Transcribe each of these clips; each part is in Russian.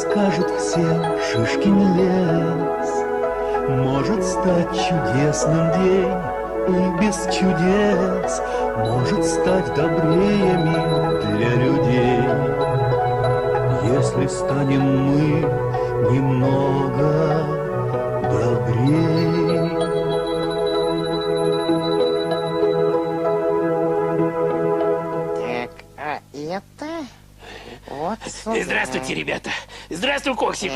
скажут всем Шишкин лес. Может стать чудесным день, и без чудес может стать добрее мир для людей. Если станем мы немного добрее. Так, а это... Вот сюда. Здравствуйте, ребята. Здравствуй, Коксик.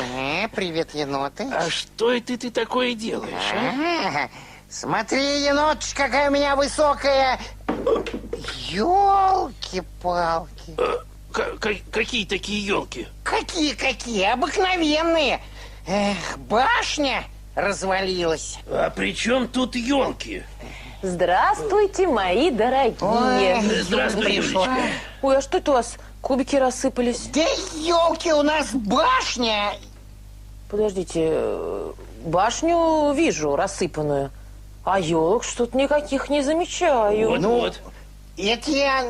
Привет, еноты. А что это ты такое делаешь, а? Смотри, енотыч, какая у меня высокая... Ёлки-палки. Какие такие елки? Какие? Обыкновенные. Эх, башня развалилась. А при чем тут елки? Здравствуйте, мои дорогие. Ой, Здравствуй, пришла. Юлечка. Ой, а что это у вас? Кубики рассыпались. Да елки, у нас башня. Подождите, башню вижу рассыпанную, а елок что-то никаких не замечаю. Вот. Это я,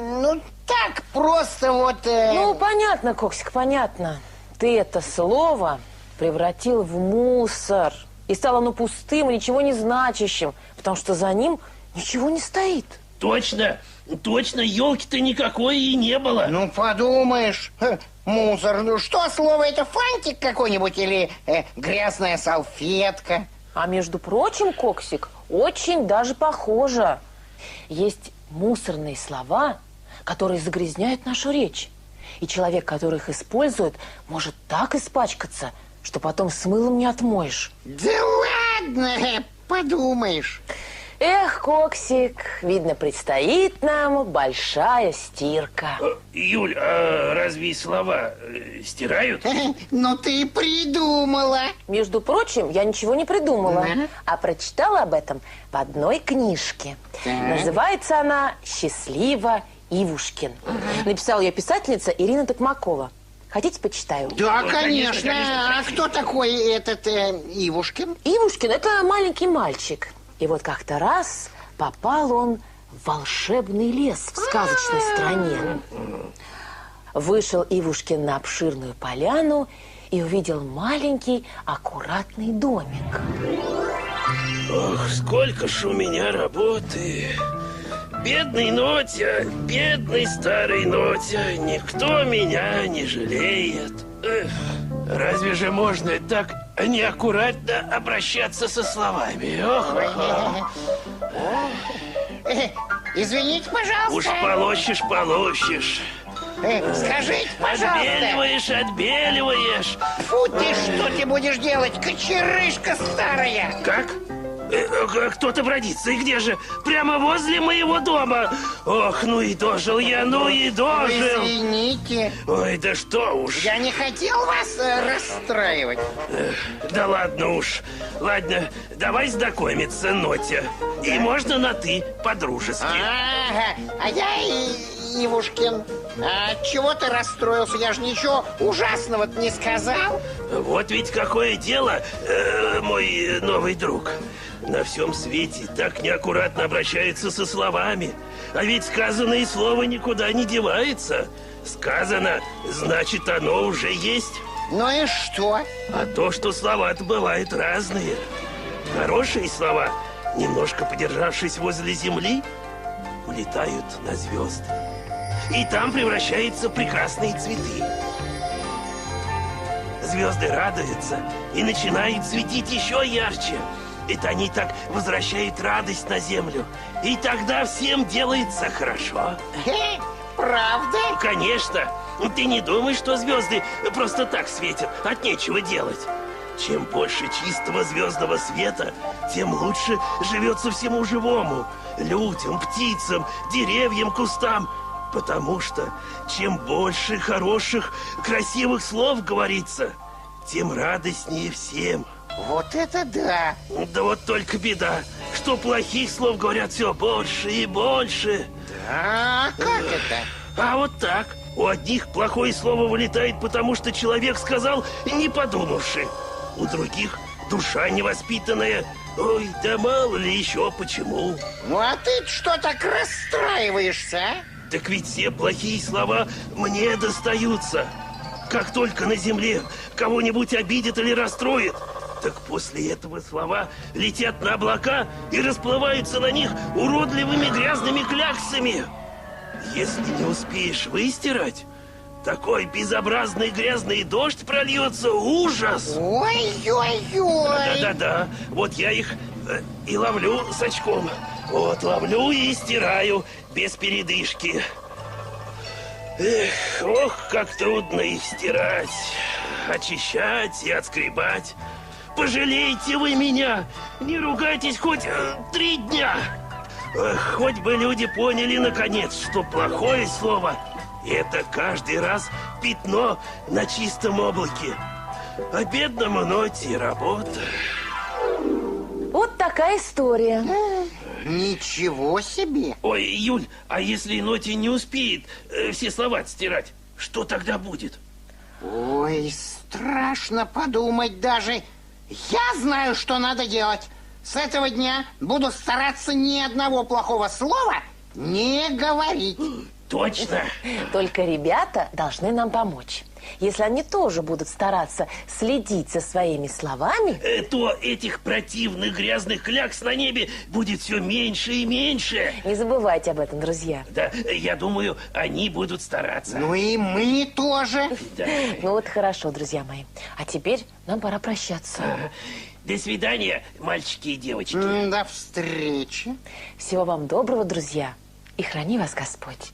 так, просто вот... Ну, понятно, Коксик, понятно. Ты это слово превратил в мусор. И стало оно пустым и ничего не значащим, потому что за ним ничего не стоит. Точно, елки-то никакой и не было. Ну, подумаешь, мусор. Ну, что слово это, фантик какой-нибудь или грязная салфетка? А между прочим, Коксик, очень даже похоже. Есть мусорные слова, которые загрязняют нашу речь. И человек, который их использует, может так испачкаться, что потом с мылом не отмоешь. Да ладно, подумаешь. Эх, Коксик, видно, предстоит нам большая стирка. Юль, а разве слова стирают? Ну, ты придумала. Между прочим, я ничего не придумала, Да? а прочитала об этом в одной книжке. Так. Называется она «Счастливо, Ивушкин». Написала ее писательница Ирина Токмакова. Хотите, почитаю? Да, Ну, конечно. конечно. А кто такой этот Ивушкин? Ивушкин – это маленький мальчик. И вот как-то раз попал он в волшебный лес в сказочной стране. Вышел Ивушкин на обширную поляну и увидел маленький аккуратный домик. Ох, сколько ж у меня работы. Бедный Нотя, бедный старый Нотя, никто меня не жалеет. Эх, разве же можно так неаккуратно обращаться со словами? Ох, Извините, пожалуйста. уж полощешь. Скажите, пожалуйста. Отбеливаешь. Фу ты, что ты будешь делать, кочерышка старая? Как? Кто-то бродится. И где же? Прямо возле моего дома. Ох, ну и дожил я, ну и дожил. Извините, Ой, да что уж. я не хотел вас расстраивать. Да ладно уж. Ладно, давай знакомиться, Нотя. И можно на «ты», по-дружески. Ага, а я Ивушкин. А чего ты расстроился? Я же ничего ужасного не сказал. Вот ведь какое дело, мой новый друг. На всем свете так неаккуратно обращаются со словами. А ведь сказанное слово никуда не девается. Сказано, значит, оно уже есть. Ну и что? А то, что слова-то бывают разные. Хорошие слова, немножко подержавшись возле земли, улетают на звезды. И там превращаются в прекрасные цветы. Звезды радуются и начинают светить еще ярче. Это они так возвращают радость на землю. И тогда всем делается хорошо. Правда? Конечно. Ты не думай, что звезды просто так светят, от нечего делать. Чем больше чистого звездного света, тем лучше живется всему живому. Людям, птицам, деревьям, кустам. Потому что чем больше хороших, красивых слов говорится, тем радостнее всем. Вот это да! Да вот только беда, что плохих слов говорят все больше и больше. А как это? А вот так. У одних плохое слово вылетает, потому что человек сказал, не подумавши. У других душа невоспитанная. Ой, да мало ли еще почему. Ну а ты что так расстраиваешься, а? Так ведь все плохие слова мне достаются. как только на земле кого-нибудь обидит или расстроит, так после этого слова летят на облака и расплываются на них уродливыми грязными кляксами. Если не успеешь выстирать, такой безобразный грязный дождь прольется. Ужас! Ой-ой-ой! Да-да-да, вот я их и ловлю с очком. Вот, ловлю и стираю без передышки. Эх, ох, как трудно их стирать, очищать и отскребать. Пожалейте вы меня, не ругайтесь хоть 3 дня. Эх, хоть бы люди поняли, наконец, что плохое слово — это каждый раз пятно на чистом облаке. А бедному ноте работа. Вот такая история. Ничего себе! Ой, Юль, а если Ноти не успеет все слова отстирать, что тогда будет? Ой, страшно подумать даже. Я знаю, что надо делать. С этого дня буду стараться ни одного плохого слова не говорить. Точно. Только ребята должны нам помочь. Если они тоже будут стараться следить за своими словами, То этих противных грязных клякс на небе будет все меньше и меньше. не забывайте об этом, друзья. Да, я думаю, они будут стараться. Ну и мы тоже. Да. Ну вот хорошо, друзья мои. А теперь нам пора прощаться. До свидания, мальчики и девочки. До встречи. Всего вам доброго, друзья. И храни вас Господь.